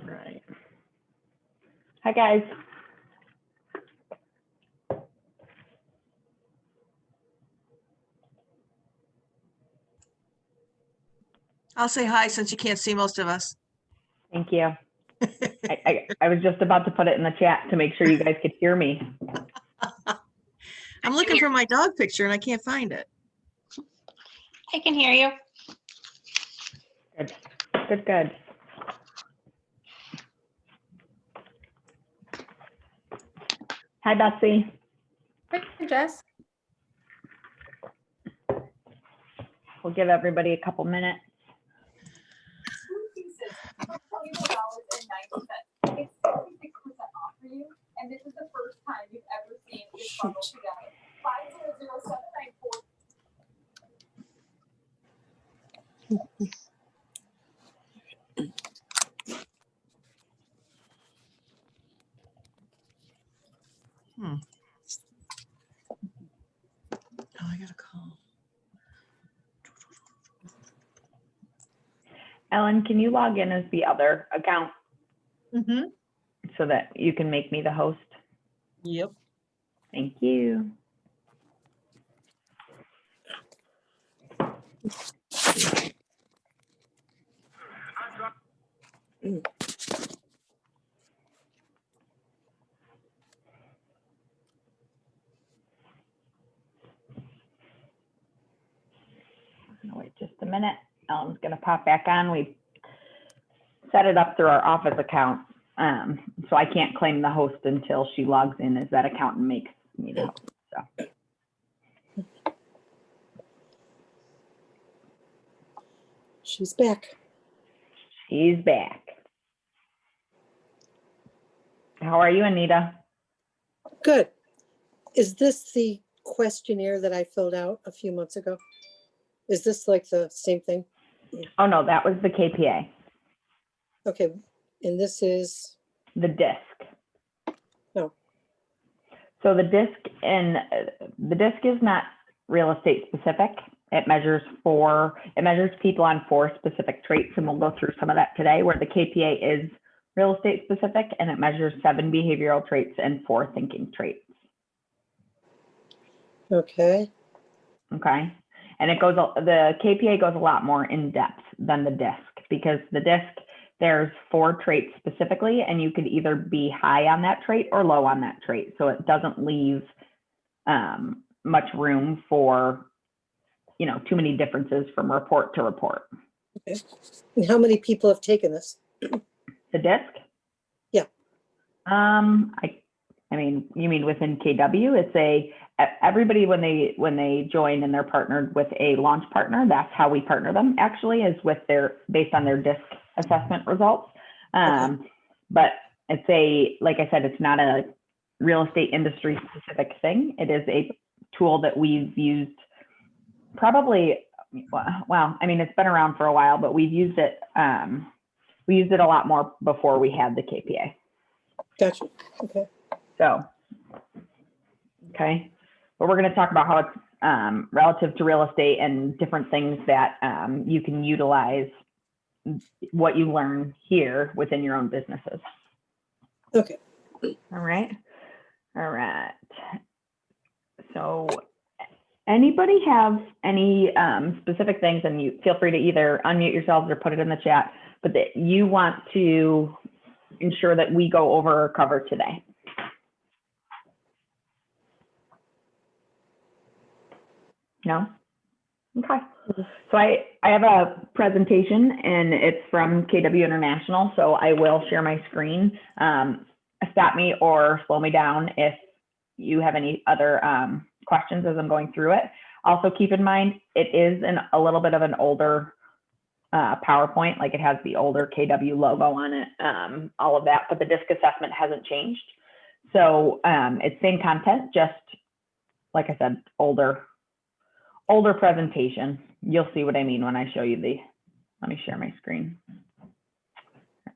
Right. Hi, guys. I'll say hi since you can't see most of us. Thank you. I was just about to put it in the chat to make sure you guys could hear me. I'm looking for my dog picture and I can't find it. I can hear you. Good, good, good. Hi, Betsy. Hi, Jess. We'll give everybody a couple minutes. It's 66% off for you, and this is the first time you've ever seen this bundle together. 500-794. Oh, I got a call. Ellen, can you log in as the other account Mm-hmm. so that you can make me the host? Yep. Thank you. Wait just a minute. Ellen's going to pop back on. We set it up through our office account, so I can't claim the host until she logs in as that account and makes me the host. So. She's back. She's back. How are you, Anita? Good. Is this the questionnaire that I filled out a few months ago? Is this like the same thing? Oh, no, that was the KPA, Okay, and this is, the DISC. no, So the DISC is not real estate specific. It measures people on 4 specific traits, and we'll go through some of that today, where the KPA is real estate specific, and it measures 7 behavioral traits and 4 thinking traits. okay, Okay. And the KPA goes a lot more in depth than the DISC, because the DISC, there's 4 traits specifically, and you could either be high on that trait or low on that trait. So it doesn't leave much room for, too many differences from report to report. okay. And how many people have taken this? The DISC? Yeah. I mean, you mean within KW? Everybody when they join and they're partnered with a launch partner, that's how we partner them actually, is based on their DISC assessment results. But like I said, it's not a real estate industry specific thing. It is a tool that we've used probably, well, I mean, it's been around for a while, but we've used it. We used it a lot more before we had the KPA. Gotcha, okay. So, okay. But we're going to talk about how it's relative to real estate and different things that you can utilize what you learn here within your own businesses. Okay, All right. All right. So anybody have any specific things, and you feel free to either unmute yourselves or put it in the chat, but that you want to ensure that we go over or cover today? No? Okay. So I have a presentation and it's from KW International. So I will share my screen. Stop me or slow me down if you have any other questions as I'm going through it. Also keep in mind, it is a little bit of an older PowerPoint, like it has the older KW logo on it, all of that, but the DISC assessment hasn't changed. So it's same content, just like I said, older presentation. You'll see what I mean when I show you let me share my screen. All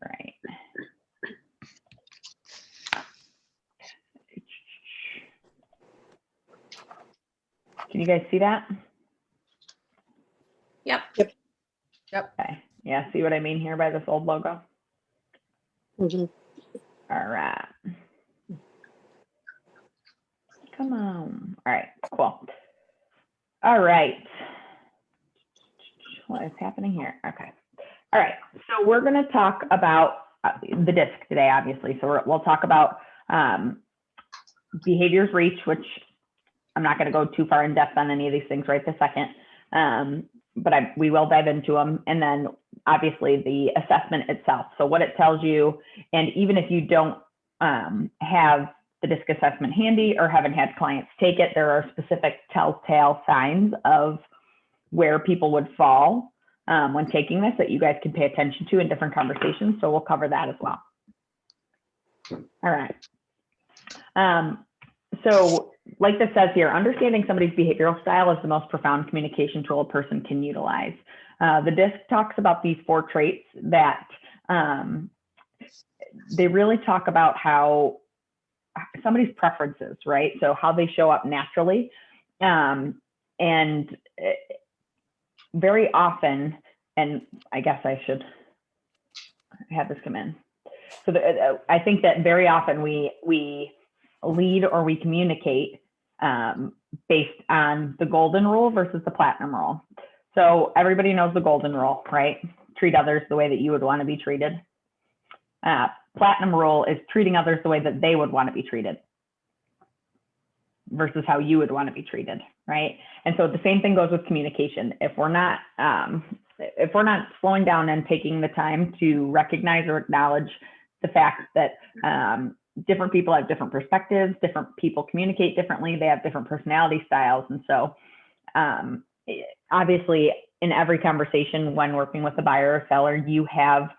right. Can you guys see that? Yep. Okay. Yeah, see what I mean here by this old logo? Mhm. All right. Come on. All right, cool. All right. What is happening here? Okay. All right. So we're going to talk about the DISC today, obviously. So we'll talk about behaviors reach, which I'm not going to go too far in depth on any of these things right this second, but we will dive into them. And then obviously the assessment itself. So what it tells you, and even if you don't have the DISC assessment handy or haven't had clients take it, there are specific telltale signs of where people would fall when taking this that you guys can pay attention to in different conversations. So we'll cover that as well. All right. So like this says here, understanding somebody's behavioral style is the most profound communication tool a person can utilize. The DISC talks about these 4 traits that they really talk about how somebody's preferences, right? So how they show up naturally. And very often, and I guess I should have this come in. So I think that very often we lead or we communicate based on the golden rule versus the platinum rule. So everybody knows the golden rule, right? Treat others the way that you would want to be treated. Platinum rule is treating others the way that they would want to be treated versus how you would want to be treated, right? And so the same thing goes with communication. If we're not slowing down and taking the time to recognize or acknowledge the fact that different people have different perspectives, different people communicate differently, they have different personality styles. And so obviously in every conversation when working with a buyer or seller, you have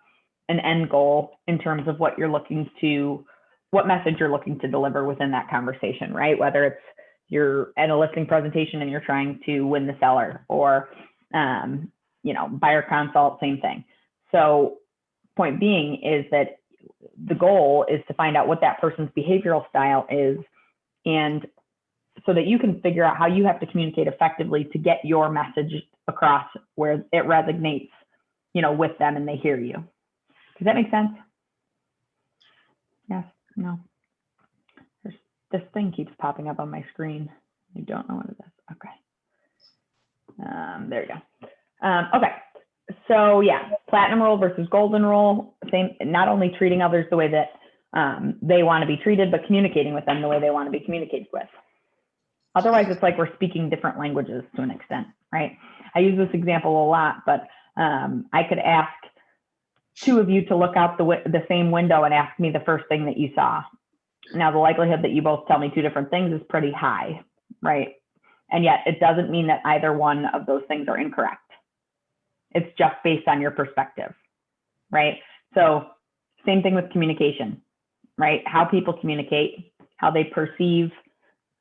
an end goal in terms of what message you're looking to deliver within that conversation, right? Whether it's you're at a listing presentation and you're trying to win the seller, or buyer consult, same thing. So point being is that the goal is to find out what that person's behavioral style is, and so that you can figure out how you have to communicate effectively to get your message across where it resonates, with them and they hear you. Does that make sense? Yes, no. This thing keeps popping up on my screen. I don't know what it is. Okay. There we go. Okay. So yeah, platinum rule versus golden rule. Same, not only treating others the way that they want to be treated, but communicating with them the way they want to be communicated with. Otherwise, it's like we're speaking different languages to an extent, right? I use this example a lot, but I could ask 2 of you to look out the same window and ask me the first thing that you saw. Now, the likelihood that you both tell me 2 different things is pretty high, right? And yet it doesn't mean that either one of those things are incorrect. It's just based on your perspective, right? So same thing with communication, right? How people communicate, how they perceive,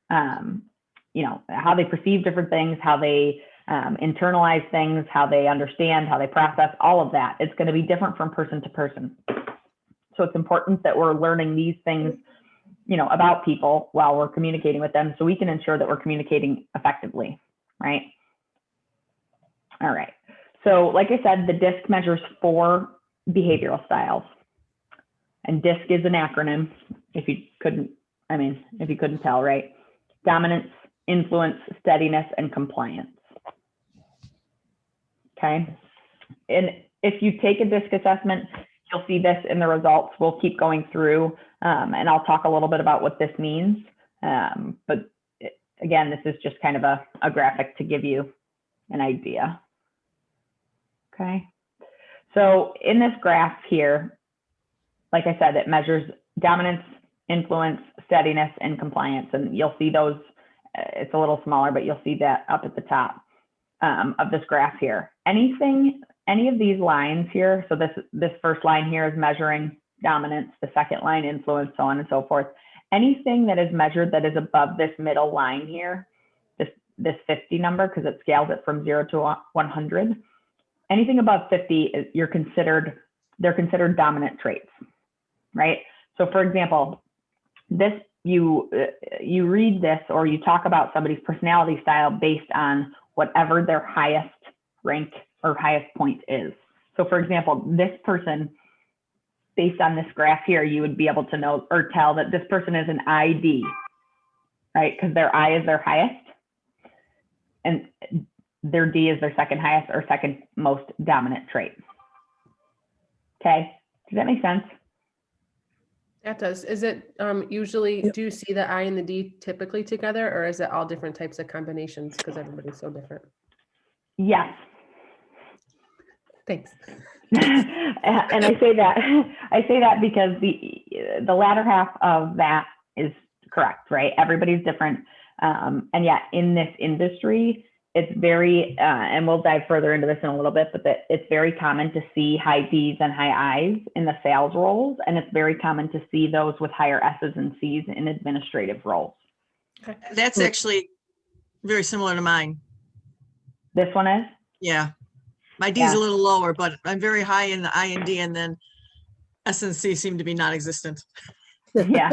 how they perceive different things, how they internalize things, how they understand, how they process, all of that. It's going to be different from person to person. So it's important that we're learning these things, about people while we're communicating with them, so we can ensure that we're communicating effectively, right? All right. So like I said, the DISC measures 4 behavioral styles, and DISC is an acronym. if you couldn't, if you couldn't tell, right? Dominance, influence, steadiness, and compliance. Okay. And if you take a DISC assessment, you'll see this in the results. We'll keep going through, and I'll talk a little bit about what this means. But again, this is just kind of a graphic to give you an idea. Okay. So in this graph here, like I said, it measures dominance, influence, steadiness, and compliance. And you'll see those, it's a little smaller, but you'll see that up at the top of this graph here. Any of these lines here, so this first line here is measuring dominance, the second line influence, so on and so forth. Anything that is measured that is above this middle line here, this 50 number, because it scales it from 0 to 100. Anything above 50 is they're considered dominant traits, right? So for example, this you read this or you talk about somebody's personality style based on whatever their highest rank or highest point is. So for example, this person, based on this graph here, you would be able to know or tell that this person is an ID, right? Because their I is their highest and their D is their second highest or second most dominant trait. Okay, does that make sense? That does. Is it usually, Yep. do you see the I and the D typically together, or is it all different types of combinations because everybody's so different? Yes. Thanks. And I say that because the latter half of that is correct, right? Everybody's different. And yet in this industry, it's very, and we'll dive further into this in a little bit, but it's very common to see high Ds and high Is in the sales roles. And it's very common to see those with higher S's and C's in administrative roles. That's actually very similar to mine. This one is? Yeah. My D is Yeah. a little lower, but I'm very high in the I and D, and then S and C seem to be non-existent. Yeah.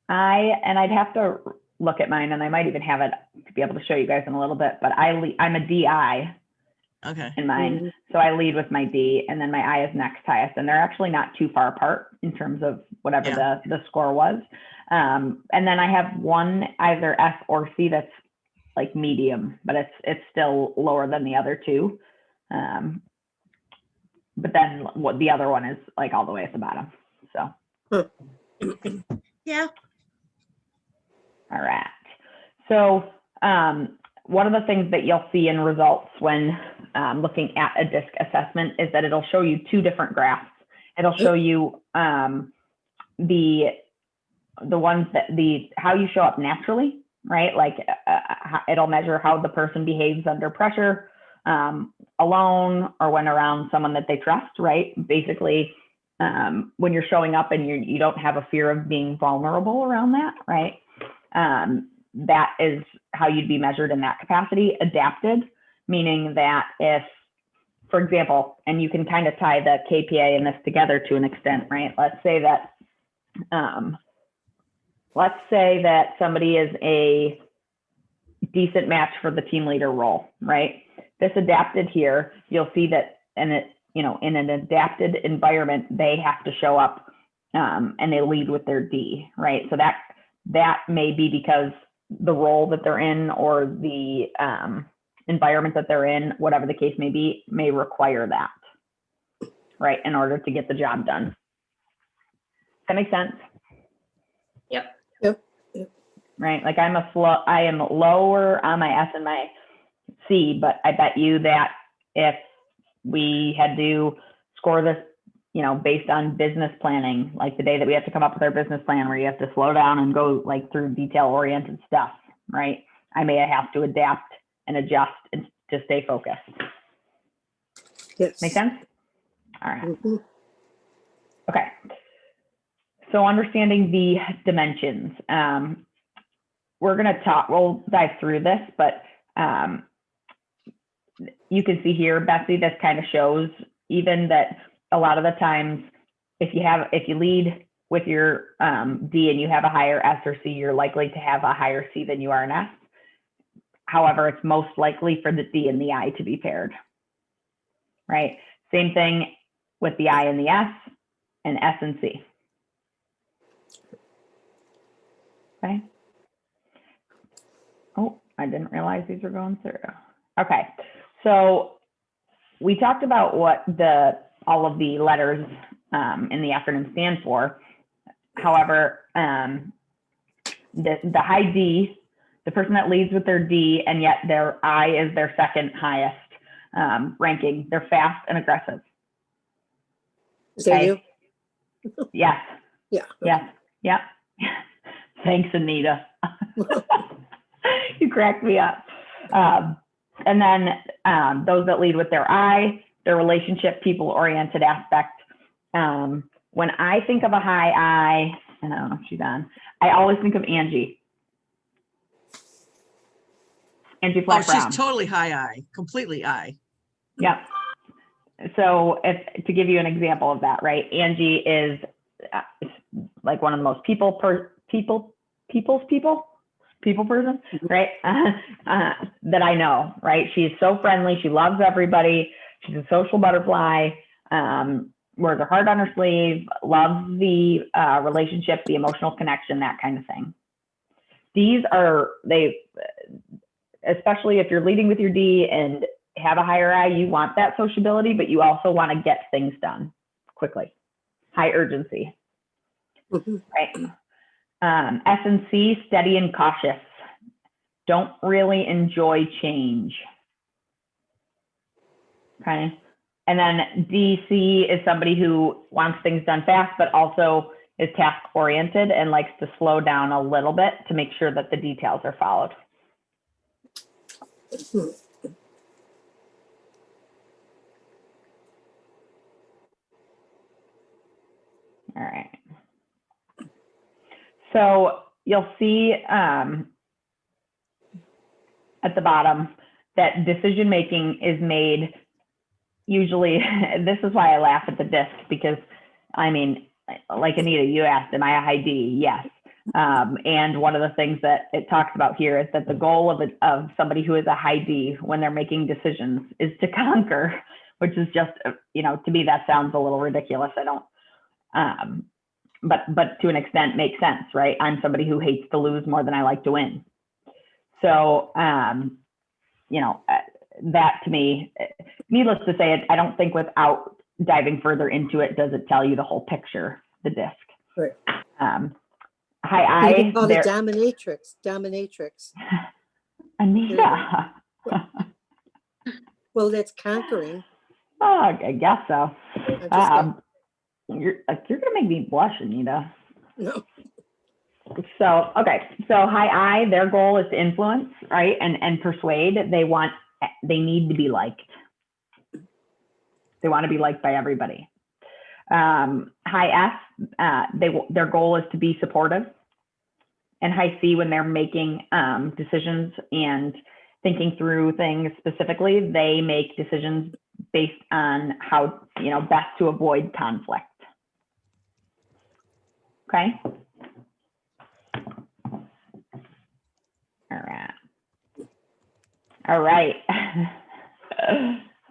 I'd have to look at mine, and I might even have it to be able to show you guys in a little bit, but I'm a DI Okay. in mine. So I lead with my D, and then my I is next highest, and they're actually not too far apart in terms of whatever the score was. And then I have one either F or C that's like medium, but it's still lower than the other two. But then what the other one is like all the way at the bottom. So. Yeah. All right. So one of the things that you'll see in results when looking at a DISC assessment is that it'll show you two different graphs. It'll show you the ones that how you show up naturally, right? Like it'll measure how the person behaves under pressure, alone, or when around someone that they trust, right? Basically, when you're showing up and you don't have a fear of being vulnerable around that, right? That is how you'd be measured in that capacity. Adapted, meaning that if, for example, and you can kind of tie the KPA and this together to an extent, right? Let's say that somebody is a decent match for the team leader role, right? This adapted here, you'll see that, in an adapted environment, they have to show up and they lead with their D, right? So that may be because the role that they're in or the environment that they're in, whatever the case may be, may require that, right, in order to get the job done. Does that make sense? Yep. Right, like I am lower on my S and my C, but I bet you that if we had to score this, based on business planning, like the day that we have to come up with our business plan where you have to slow down and go like through detail oriented stuff, right? I may have to adapt and adjust and to stay focused. Yes. Make sense? All right. Mhm. Okay. So understanding the dimensions, we'll dive through this, but you can see here, Betsy, this kind of shows even that a lot of the times, if you lead with your D and you have a higher S or C, you're likely to have a higher C than you are an S. However, it's most likely for the D and the I to be paired, right? Same thing with the I and the S and C. Okay. Oh, I didn't realize these were going through. Okay, so we talked about what all of the letters in the acronym stand for. However, the high D, the person that leads with their D, and yet their I is their second highest ranking. They're fast and aggressive. Is that Okay. you? Yes. Yeah. Yes. Yep. Thanks, Anita. You cracked me up. And then those that lead with their I, their relationship, people-oriented aspect. When I think of a high I, I don't know if she's on, I always think of Angie. Angie Oh, Flack Brown. she's totally high I, completely I. Yep. So to give you an example of that, right? Angie is like one of the most people person, right? That I know, right? She's so friendly. She loves everybody. She's a social butterfly. Wears her heart on her sleeve, loves the relationship, the emotional connection, that kind of thing. These are, especially if you're leading with your D and have a higher I, you want that sociability, but you also want to get things done quickly. High urgency, right? S and C, steady and cautious. Don't really enjoy change. Okay. And then DC is somebody who wants things done fast, but also is task oriented and likes to slow down a little bit to make sure that the details are followed. All right. So you'll see at the bottom that decision making is made usually. This is why I laugh at the disc, because I mean, like Anita, you asked, am I a high D? Yes. And one of the things that it talks about here is that the goal of somebody who is a high D when they're making decisions is to conquer, which is just, to me, that sounds a little ridiculous. I don't, but to an extent makes sense, right? I'm somebody who hates to lose more than I like to win. So, that to me, needless to say, I don't think without diving further into it, does it tell you the whole picture, the disc. Right. High You I, can call it dominatrix. Anita. Well, that's conquering. Oh, I guess so. I'm You're gonna make me blush, Anita. No. So, okay. So high I, their goal is to influence, right? And persuade. They need to be liked. They want to be liked by everybody. High S, their goal is to be supportive. And high C, when they're making decisions and thinking through things specifically, they make decisions based on how, best to avoid conflict. Okay. All right.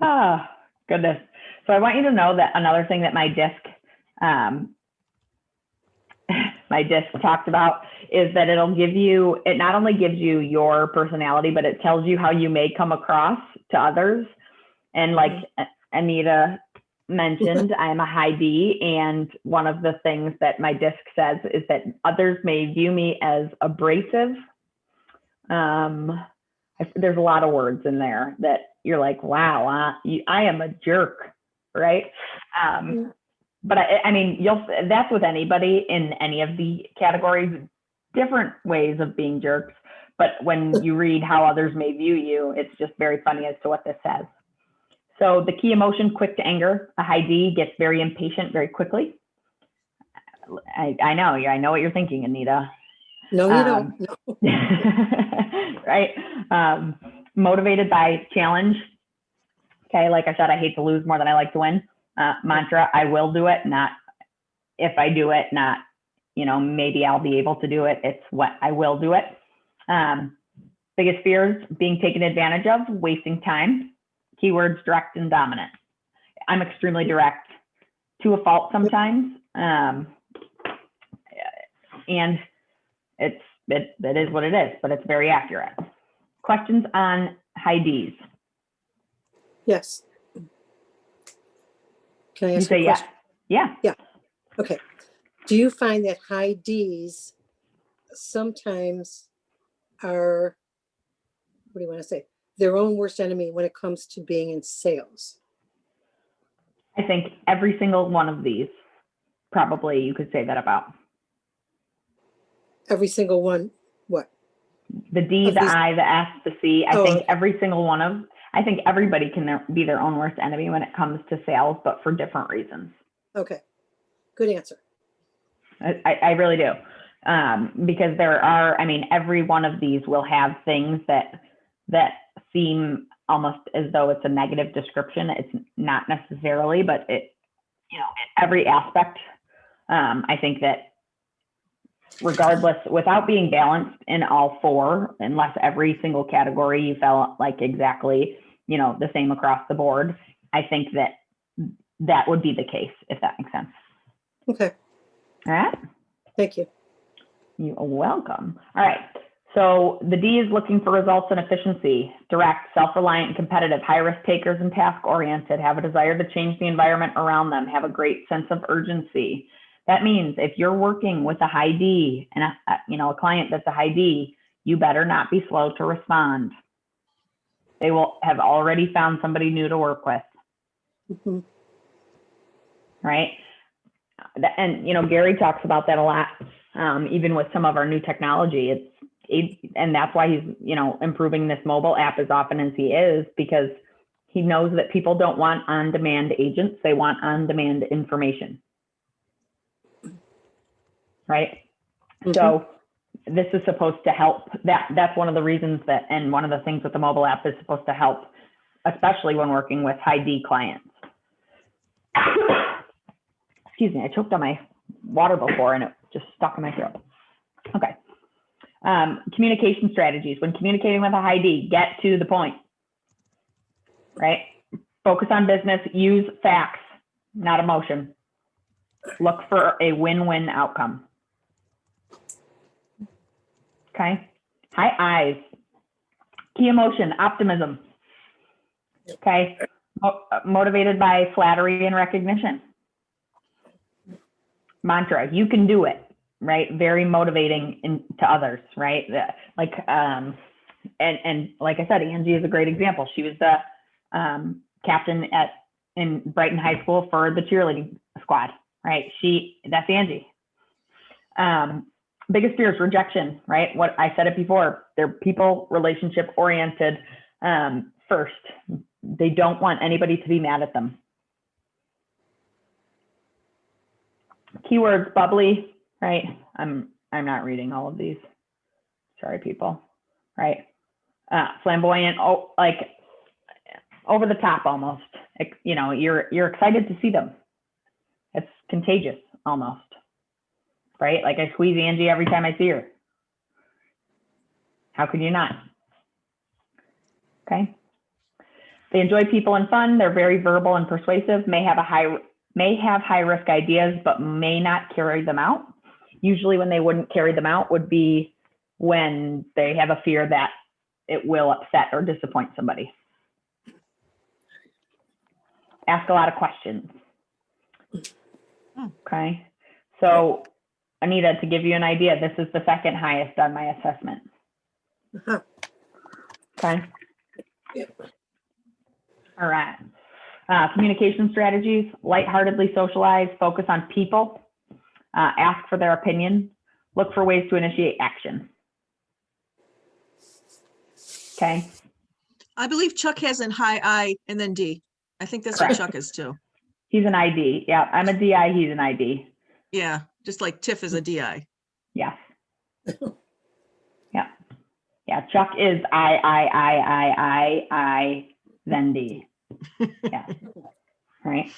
Oh, goodness. So I want you to know that another thing that my disc talked about is that it not only gives you your personality, but it tells you how you may come across to others. And like Anita mentioned, I'm a high D, and one of the things that my disc says is that others may view me as abrasive. There's a lot of words in there that you're like, wow, I am a jerk, right? But I mean, that's with anybody in any of the categories, different ways of being jerks. But when you read how others may view you, it's just very funny as to what this says. So the key emotion, quick to anger. A high D gets very impatient very quickly. I know what you're thinking, Anita. No, you don't. No. Right. Motivated by challenge. Okay. Like I said, I hate to lose more than I like to win. Mantra, I will do it, not if I do it, not, maybe I'll be able to do it. It's what I will do it. Biggest fears, being taken advantage of, wasting time. Keywords, direct and dominant. I'm extremely direct to a fault sometimes. And it's That is what it is, but it's very accurate. Questions on high Ds? Yes. Can I You ask say a yes. question? Yeah. Okay. Do you find that high Ds sometimes are, what do you want to say? Their own worst enemy when it comes to being in sales? I think every single one of these, probably you could say that about. Every single one, what? The D, Of the these- I, the S, the C. I Oh, think okay. every single one of, I think everybody can be their own worst enemy when it comes to sales, but for different reasons. Okay. Good answer. I really do. Because there are, I mean, every one of these will have things that seem almost as though it's a negative description. It's not necessarily, but it, you know, every aspect. I think that regardless, without being balanced in all four, unless every single category you felt like exactly, you know, the same across the board, I think that that would be the case, if that makes sense. Okay. All right. Thank you. You're welcome. All right. So the D is looking for results and efficiency, direct, self-reliant, and competitive, high-risk takers and task-oriented, have a desire to change the environment around them, have a great sense of urgency. That means if you're working with a high D and a client that's a high D, you better not be slow to respond. They will have already found somebody new to work with, Mhm. right? And Gary talks about that a lot, even with some of our new technology. And that's why he's improving this mobile app as often as he is, because he knows that people don't want on-demand agents; they want on-demand information, right? Mhm. So this is supposed to help. That's one of the reasons and one of the things with the mobile app is supposed to help, especially when working with high D clients. Excuse me, I choked on my water before and it just stuck in my throat. Okay. Communication strategies. When communicating with a high D, get to the point, right? Focus on business, use facts, not emotion. Look for a win-win outcome. Okay. High I's. Key emotion, optimism. Okay. Motivated by flattery and recognition. Mantra, you can do it, right? Very motivating to others, right? Like, and like I said, Angie is a great example. She was the captain in Brighton High School for the cheerleading squad, right? That's Angie. Biggest fear is rejection, right? What I said it before, they're people relationship oriented first. They don't want anybody to be mad at them. Keywords, bubbly, right? I'm not reading all of these. Sorry, people, right? Flamboyant, like over the top almost. You're excited to see them. It's contagious almost, right? Like I squeeze Angie every time I see her. How could you not? Okay. They enjoy people and fun. They're very verbal and persuasive, may have high risk ideas, but may not carry them out. Usually when they wouldn't carry them out would be when they have a fear that it will upset or disappoint somebody. Ask a lot of questions. Okay. So Anita, to give you an idea, this is the second highest on my assessment. Uh-huh. Okay. Yep. All right. Communication strategies, lightheartedly socialize, focus on people, ask for their opinion, look for ways to initiate action. Okay. I believe Chuck has an high I and then D. I think that's Correct. what Chuck is too. He's an ID. Yeah, I'm a DI, he's an ID. Yeah, just like Tiff is a DI. Yes. Yeah. Yeah, Chuck is I, then D. Yeah. Right.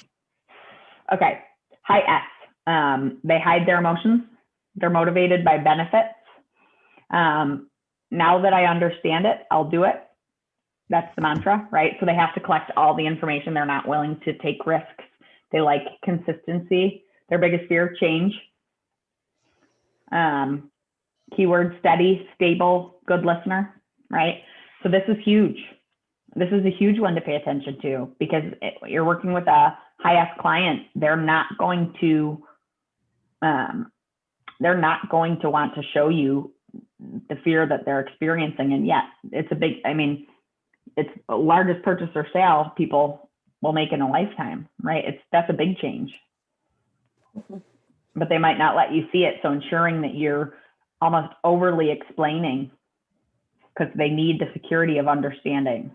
Okay. High S. They hide their emotions. They're motivated by benefits. Now that I understand it, I'll do it. That's the mantra, right? So they have to collect all the information. They're not willing to take risks. They like consistency. Their biggest fear, change. Keyword steady, stable, good listener, right? So this is huge. This is a huge one to pay attention to because you're working with a high ask client. They're not going to want to show you the fear that they're experiencing. And yet it's it's the largest purchase or sale people will make in a lifetime, right? That's a big change. But they might not let you see it. So ensuring that you're almost overly explaining because they need the security of understanding.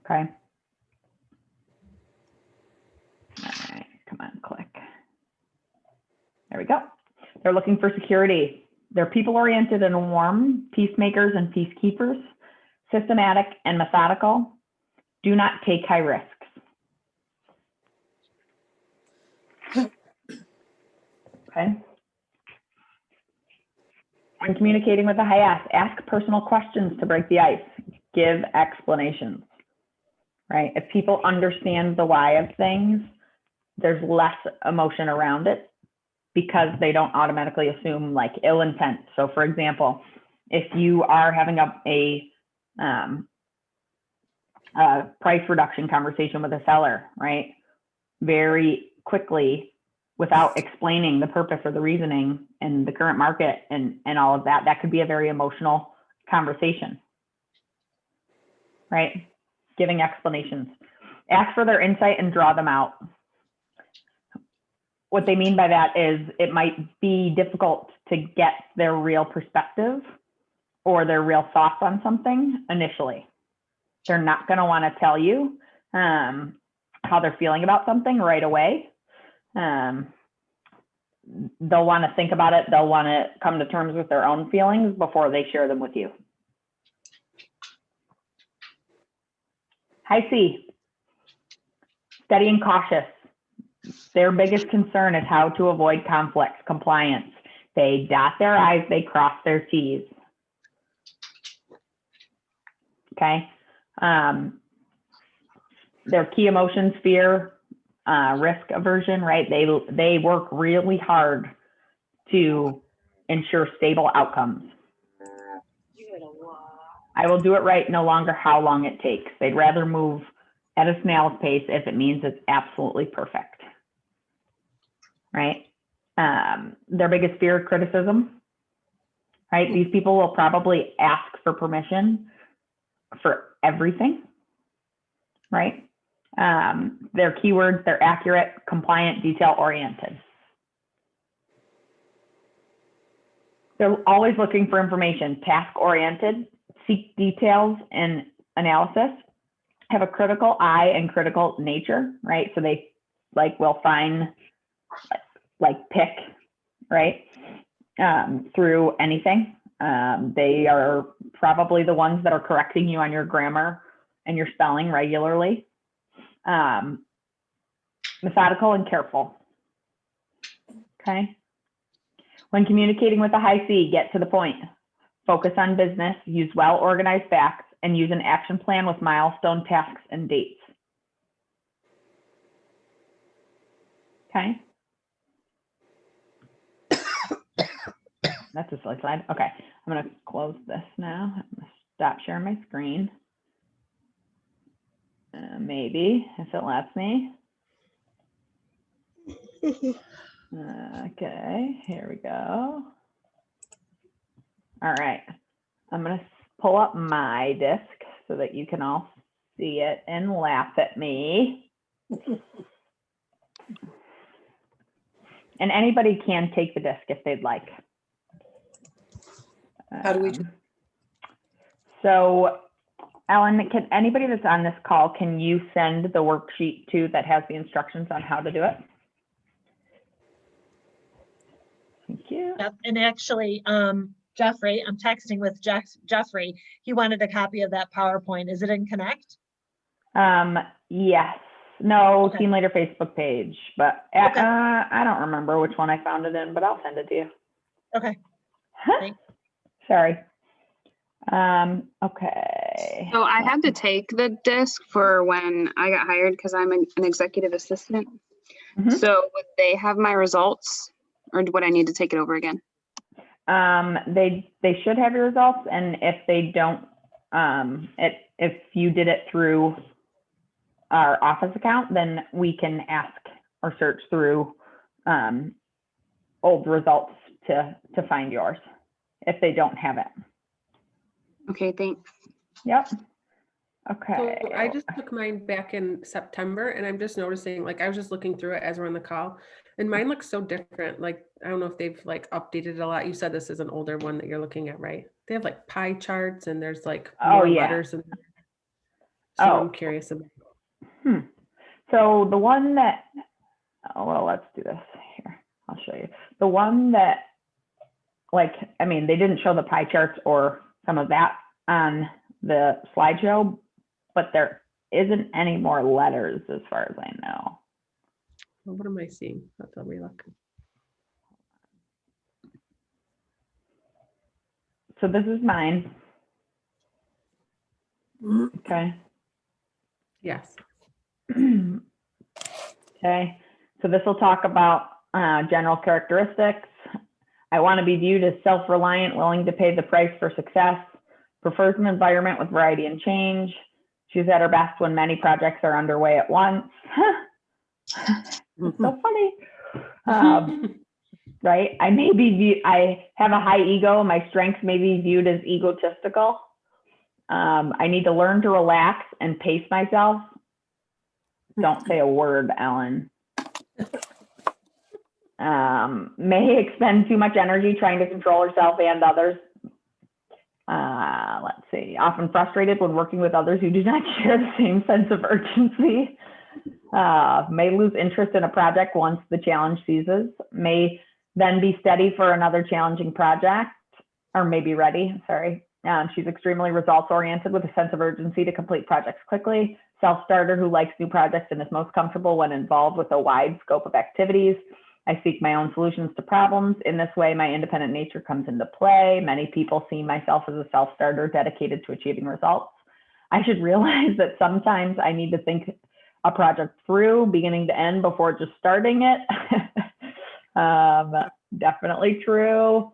Okay. All right, come on, click. There we go. They're looking for security. They're people-oriented and warm, peacemakers and peacekeepers, systematic and methodical, do not take high risks. Okay. When communicating with a high ask personal questions to break the ice. Give explanations, right? If people understand the why of things, there's less emotion around it because they don't automatically assume like ill intent. So for example, if you are having a price reduction conversation with a seller, right? Very quickly, without explaining the purpose or the reasoning and the current market and all of that, that could be a very emotional conversation, right? Giving explanations. Ask for their insight and draw them out. What they mean by that is it might be difficult to get their real perspective or their real thoughts on something initially. They're not going to want to tell you how they're feeling about something right away. They'll want to think about it. They'll want to come to terms with their own feelings before they share them with you. High C, steady and cautious. Their biggest concern is how to avoid conflicts, compliance. They dot their I's, they cross their T's. Okay. Their key emotions, fear, risk aversion, right? They work really hard to ensure stable outcomes. I will do it right, no longer how long it takes. They'd rather move at a snail's pace if it means it's absolutely perfect, right? Their biggest fear, criticism, right? These people will probably ask for permission for everything, right? Their keywords, they're accurate, compliant, detail-oriented. They're always looking for information, task-oriented, seek details and analysis, have a critical eye and critical nature, right? So they will find, pick, right? Through anything. They are probably the ones that are correcting you on your grammar and your spelling regularly. Methodical and careful. Okay. When communicating with a high C, get to the point. Focus on business, use well-organized facts, and use an action plan with milestone tasks and dates. Okay. That's a silly slide. Okay, I'm going to close this now. I'm going to stop sharing my screen. Maybe, if it lets me. Okay, here we go. All right, I'm going to pull up my disc so that you can all see it and laugh at me. And anybody can take the disc if they'd like. How do we do? So, Ellen, can anybody that's on this call, can you send the worksheet to that has the instructions on how to do it? Thank you. Yep. And actually, Jeffrey, I'm texting with Jeffrey. He wanted a copy of that PowerPoint. Is it in Connect? Yes. No, Okay. Team Leader Facebook page, but Okay. I don't remember which one I found it in, but I'll send it to you. Okay. Huh? Thanks. Sorry. Okay. So I had to take the disc for when I got hired because I'm an executive assistant. Mhm. So would they have my results or would I need to take it over again? They should have your results, and if they don't, if you did it through our office account, then we can ask or search through old results to find yours if they don't have it. Okay, thanks. Yep. So Okay. I just took mine back in September and I'm just noticing, like, I was just looking through it as we're on the call and mine looks so different. Like, I don't know if they've like updated it a lot. You said this is an older one that you're looking at, right? They have like pie charts and there's like Oh, more yeah. letters. And so Oh. I'm curious about. So the one that, oh, well, let's do this here. I'll show you. The one that, like, I mean, they didn't show the pie charts or some of that on the slideshow, but there isn't any more letters as far as I know. Well, what am I seeing? Let's let me look. So this is mine. Okay. Yes. Okay. So this will talk about general characteristics. I want to be viewed as self-reliant, willing to pay the price for success, prefers an environment with variety and change. She's at her best when many projects are underway at once. So funny. Right? I have a high ego. My strengths may be viewed as egotistical. I need to learn to relax and pace myself. Don't say a word, Ellen. May expend too much energy trying to control herself and others. Let's see. Often frustrated when working with others who do not share the same sense of urgency. May lose interest in a project once the challenge ceases. May then be steady for another challenging project, or may be ready, sorry. She's extremely results oriented with a sense of urgency to complete projects quickly. Self-starter who likes new projects and is most comfortable when involved with a wide scope of activities. I seek my own solutions to problems. In this way, my independent nature comes into play. Many people see myself as a self-starter dedicated to achieving results. I should realize that sometimes I need to think a project through beginning to end before just starting it. Definitely true.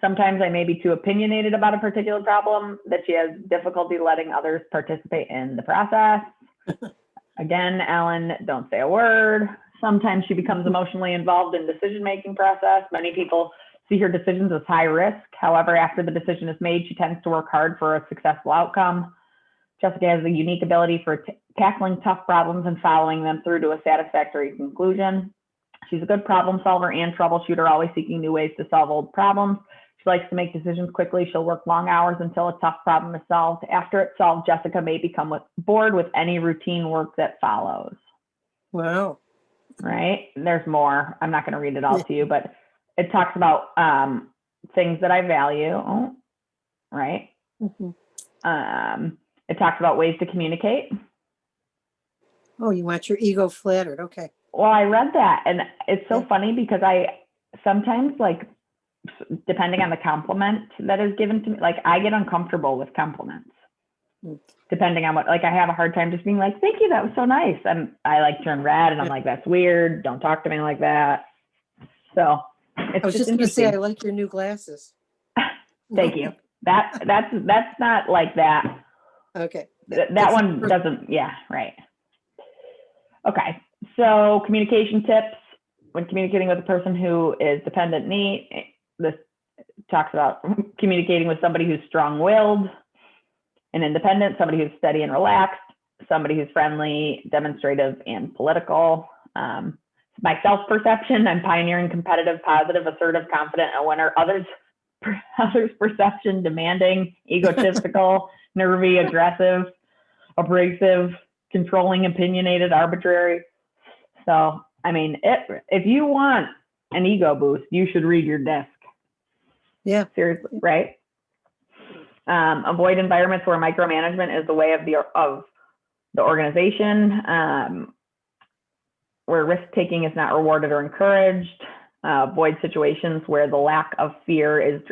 Sometimes I may be too opinionated about a particular problem that she has difficulty letting others participate in the process. Again, Ellen, don't say a word. Sometimes she becomes emotionally involved in decision-making process. Many people see her decisions as high risk. However, after the decision is made, she tends to work hard for a successful outcome. Jessica has a unique ability for tackling tough problems and following them through to a satisfactory conclusion. She's a good problem solver and troubleshooter, always seeking new ways to solve old problems. She likes to make decisions quickly. She'll work long hours until a tough problem is solved. After it's solved, Jessica may become bored with any routine work that follows. Wow. Right? There's more. I'm not going to read it all to you, but it talks about things that I value, right? It talks about ways to communicate. Oh, you want your ego flattered. Okay. Well, I read that and it's so funny because I sometimes, like, depending on the compliment that is given to me, like I get uncomfortable with compliments. Depending on what, like I have a hard time just being like, thank you, that was so nice. And I like turn red and I'm like, that's weird. Don't talk to me like that. So it's I was just going to say, interesting. I like your new glasses. Thank you. That's not like that. Okay. That one doesn't, yeah, right. Okay, so communication tips. When communicating with a person who is dependent need, this talks about communicating with somebody who's strong-willed and independent, somebody who's steady and relaxed, somebody who's friendly, demonstrative, and political. My self-perception, I'm pioneering, competitive, positive, assertive, confident, a winner. Others' perception, demanding, egotistical, nervy, aggressive, abrasive, controlling, opinionated, arbitrary. So, I mean, if you want an ego boost, you should read your disc. Yeah. Seriously, right? Avoid environments where micromanagement is the way of the organization, where risk-taking is not rewarded or encouraged. Avoid situations where the lack of fear is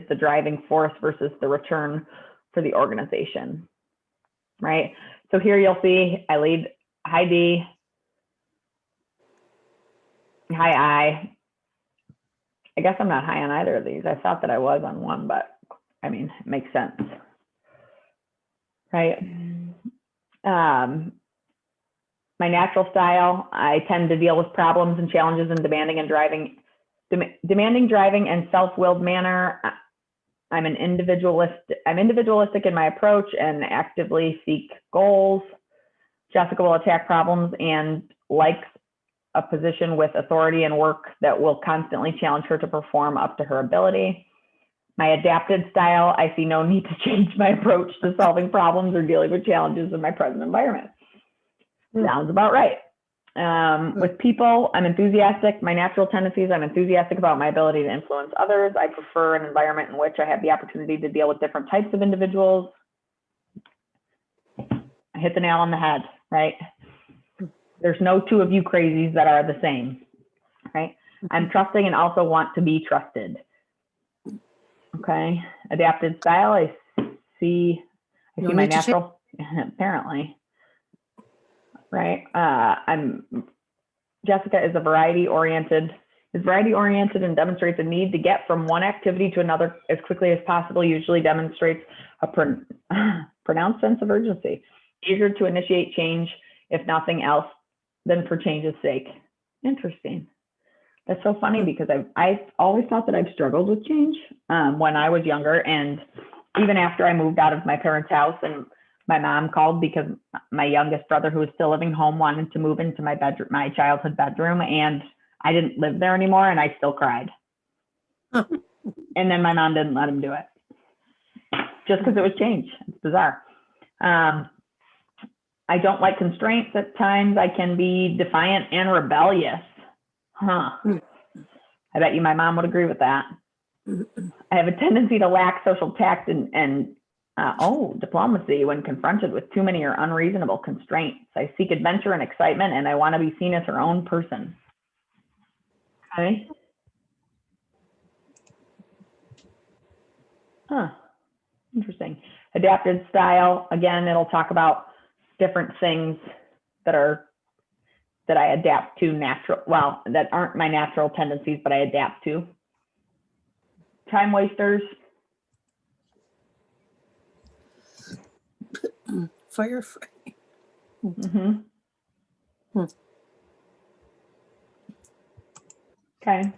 the driving force versus the return for the organization, right? So here you'll see I lead high D, high I, I guess I'm not high on either of these. I thought that I was on one, but I mean, it makes sense. Right. My natural style, I tend to deal with problems and challenges in demanding driving and self-willed manner. I'm individualistic in my approach and actively seek goals. Jessica will attack problems and likes a position with authority and work that will constantly challenge her to perform up to her ability. My adapted style, I see no need to change my approach to solving problems or dealing with challenges in my present environment. Sounds about right. With people, I'm enthusiastic. My natural tendencies, I'm enthusiastic about my ability to influence others. I prefer an environment in which I have the opportunity to deal with different types of individuals. I hit the nail on the head, right? There's no two of you crazies that are the same, right? I'm trusting and also want to be trusted. Okay, adapted style, I see No my need to change. natural, apparently, right? Jessica is variety oriented and demonstrates a need to get from one activity to another as quickly as possible, usually demonstrates a pronounced sense of urgency, eager to initiate change, if nothing else than for change's sake. Interesting. That's so funny because I always thought that I've struggled with change when I was younger. And even after I moved out of my parents' house and my mom called because my youngest brother, who was still living home, wanted to move into my bedroom, my childhood bedroom, and I didn't live there anymore, and I still cried. And then my mom didn't let him do it just because it was change. It's bizarre. I don't like constraints. At times I can be defiant and rebellious. Huh. I bet you my mom would agree with that. I have a tendency to lack social tact and diplomacy when confronted with too many or unreasonable constraints. I seek adventure and excitement, and I want to be seen as her own person. Okay. Huh. Interesting. Adapted style. Again, it'll talk about different things that I adapt to that aren't my natural tendencies, but I adapt to. Time wasters. Firefly. Mm-hmm. Okay.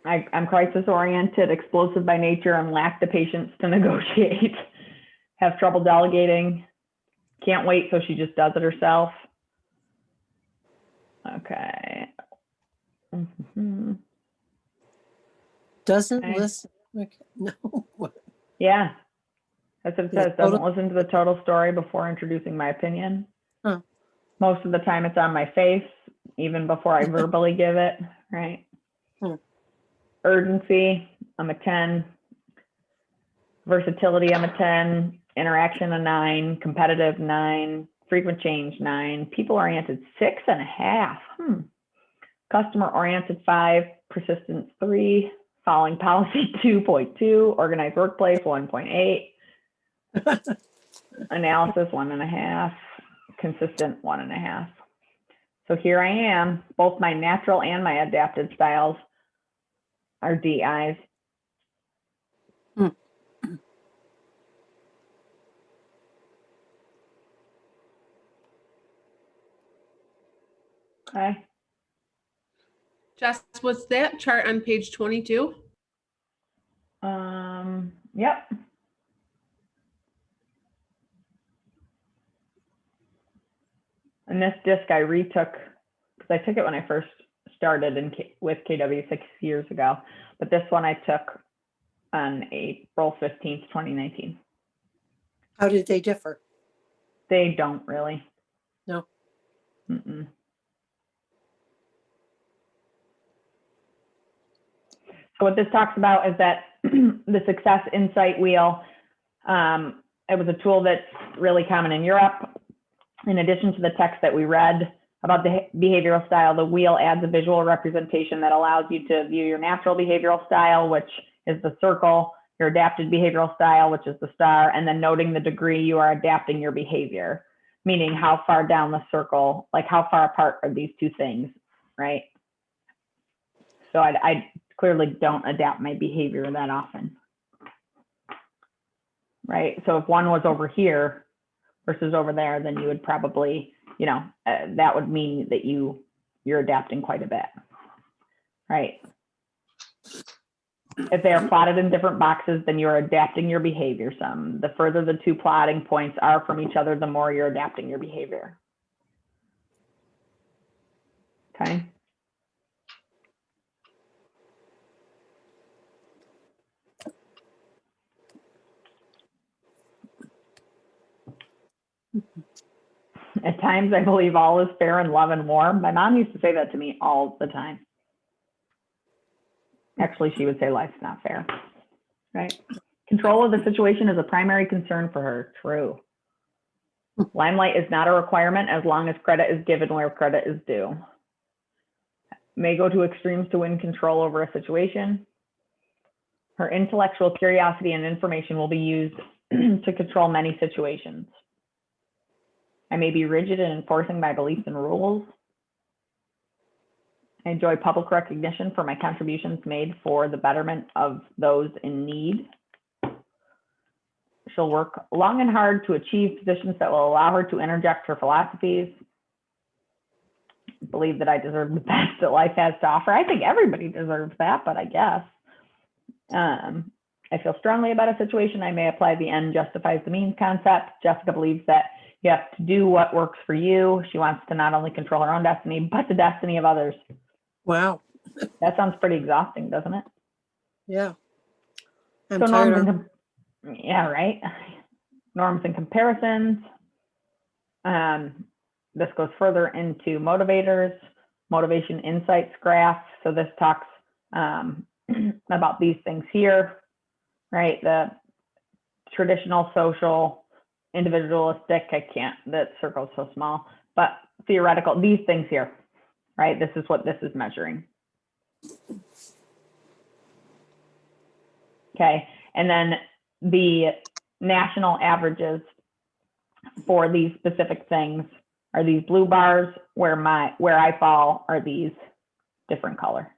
I'm crisis oriented, explosive by nature, and lack the patience to negotiate. Have trouble delegating. Can't wait, so she just does it herself. Okay. Mm-hmm. Doesn't Okay. listen. Okay. No. Yeah. That's what it Yeah, says. Doesn't listen to the total story before introducing my opinion. Huh. Most of the time it's on my face, even before I verbally give it, right? Urgency, I'm a 10. Versatility, I'm a 10. Interaction, a 9. Competitive, 9. Frequent change, 9. People-oriented, 6.5. Customer-oriented, 5. Persistence, 3. Following policy, 2.2. Organized workplace, 1.8. Analysis, 1.5. Consistent, 1.5. So here I am. Both my natural and my adapted styles are DIs. Okay. Jess, was that chart on page 22? Yep. And this disc I retook because I took it when I first started with KW 6 years ago, but this one I took on April 15th, 2019. How did they differ? They don't really. No. Mm-mm. So what this talks about is that the Success Insight Wheel, it was a tool that's really common in Europe. In addition to the text that we read about the behavioral style, the wheel adds a visual representation that allows you to view your natural behavioral style, which is the circle, your adapted behavioral style, which is the star, and then noting the degree you are adapting your behavior, meaning how far down the circle, like how far apart are these two things, right? So I clearly don't adapt my behavior that often. Right? So if one was over here versus over there, then you would probably, that would mean that you're adapting quite a bit. Right? If they are plotted in different boxes, then you're adapting your behavior some. The further the two plotting points are from each other, the more you're adapting your behavior. Okay. At times, I believe all is fair in love and war. My mom used to say that to me all the time. Actually, she would say life's not fair. Right? Control of the situation is a primary concern for her. True. Limelight is not a requirement as long as credit is given where credit is due. May go to extremes to win control over a situation. Her intellectual curiosity and information will be used to control many situations. I may be rigid in enforcing my beliefs and rules. I enjoy public recognition for my contributions made for the betterment of those in need. She'll work long and hard to achieve positions that will allow her to interject her philosophies. Believe that I deserve the best that life has to offer. I think everybody deserves that, but I guess. I feel strongly about a situation. I may apply the end justifies the means concept. Jessica believes that you have to do what works for you. She wants to not only control her own destiny, but the destiny of others. Wow. That sounds pretty exhausting, doesn't it? Yeah. I'm So tired norms of, and yeah, right. Norms and comparisons. This goes further into motivators, motivation insights graph. So this talks about these things here, right? The traditional, social, individualistic, that circle's so small, but theoretical, these things here, right? This is what this is measuring. Okay, and then the national averages for these specific things are these blue bars, where I fall are these different color.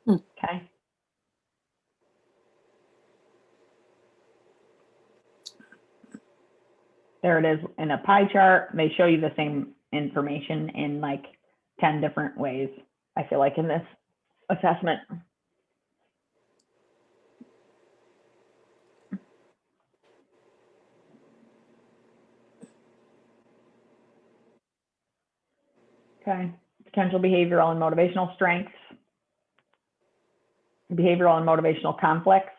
Okay. There it is in a pie chart. They show you the same information in like 10 different ways, I feel like, in this assessment. Okay, potential behavioral and motivational strengths, behavioral and motivational conflicts.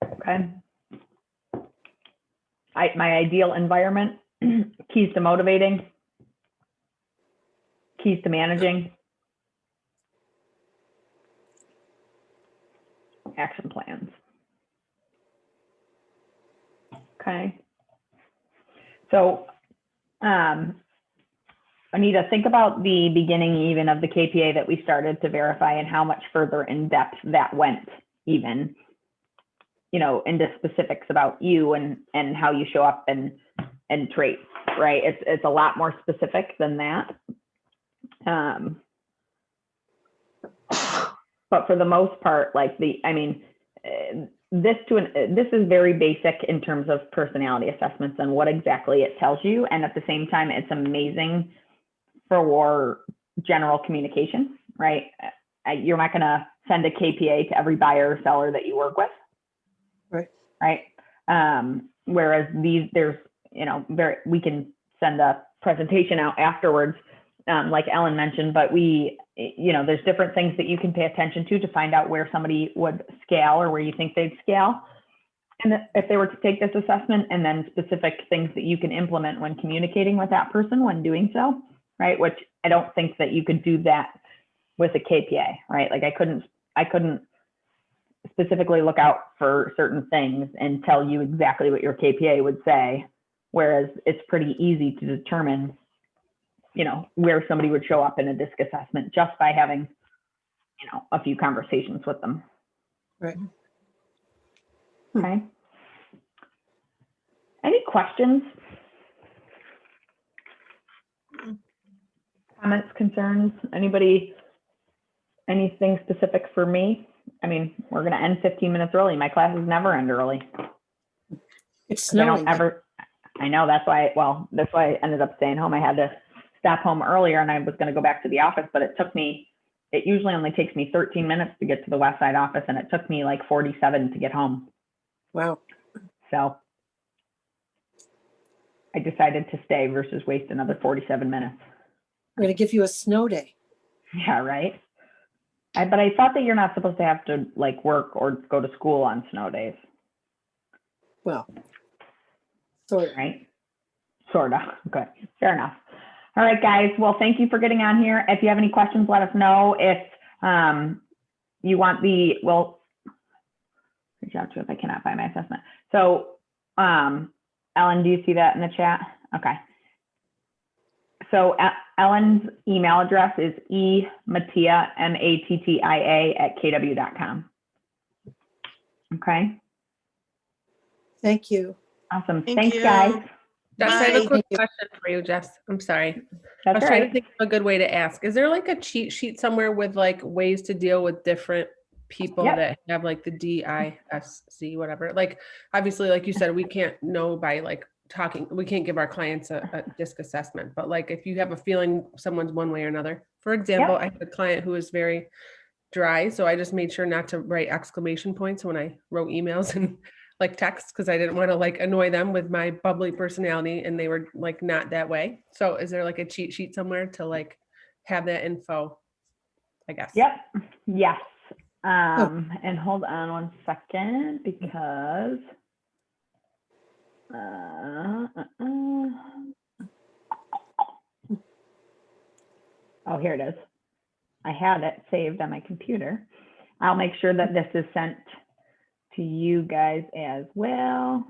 Okay. My ideal environment, keys to motivating, keys to managing, action plans. Okay. So, Anita, think about the beginning even of the KPA that we started to verify and how much further in depth that went even, into specifics about you and how you show up and traits, right? It's a lot more specific than that. But for the most part, like this is very basic in terms of personality assessments and what exactly it tells you. And at the same time, it's amazing for general communication, right? You're not going to send a KPA to every buyer or seller that you work with. Right. Whereas we can send a presentation out afterwards, like Ellen mentioned, but there's different things that you can pay attention to find out where somebody would scale or where you think they'd scale. And if they were to take this assessment, and then specific things that you can implement when communicating with that person when doing so, right? Which I don't think that you could do that with a KPA, right? Like I couldn't specifically look out for certain things and tell you exactly what your KPA would say, whereas it's pretty easy to determine, where somebody would show up in a DISC assessment just by having, a few conversations with them. right. Okay. Any questions? Comments, concerns, anybody, anything specific for me? I mean, we're gonna end 15 minutes early. My classes never end early. It's 'Cause I don't snowing. ever, I know, that's why, well, that's why I ended up staying home. I had to stop home earlier and I was gonna go back to the office, but it usually only takes me 13 minutes to get to the West Side office and it took me like 47 to get home. Wow. So I decided to stay versus waste another 47 minutes. I'm gonna give you a snow day. Yeah, right. But I thought that you're not supposed to have to like work or go to school on snow days, Well, sort of. right? Sort of. Good. Fair enough. All right, guys. Well, thank you for getting on here. If you have any questions, let us know. If you want well, reach out to if I cannot find my assessment. So, Ellen, do you see that in the chat? Okay. So Ellen's email address is emattia, MATTIA @kw.com. Okay. Thank you. Awesome. Thank Thanks, you. guys. Jess, I have Bye. a quick Thank you. question for you, Jess. I'm sorry. I That's was all trying to right. think of a good way to ask. Is there like a cheat sheet somewhere with like ways to deal with different people Yep. that have like the DISC, whatever? Like, obviously, like you said, we can't know by like talking, we can't give our clients a DISC assessment, but like if you have a feeling someone's one way or another. For example, I had a client who was very dry, so I just made sure not to write exclamation points when I wrote emails and like texts because I didn't want to like annoy them with my bubbly personality and they were like not that way. So is there like a cheat sheet somewhere to like have that info, I guess? Yep. Yes. And hold on one second because oh, here it is. I had it saved on my computer. I'll make sure that this is sent to you guys as well.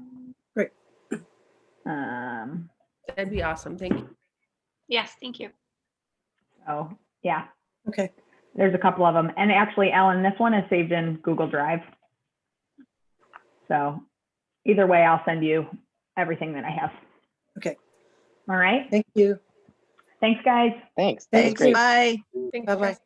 Great. That'd be awesome. Thank you. Yes, thank you. Oh, yeah, Okay. there's a couple of them. And actually, Ellen, this one is saved in Google Drive. So either way, I'll send you everything that I have. Okay. All right. Thank you. Thanks, guys. Thanks. That was Thanks. great. Bye. Thanks, Bye-bye. Jess.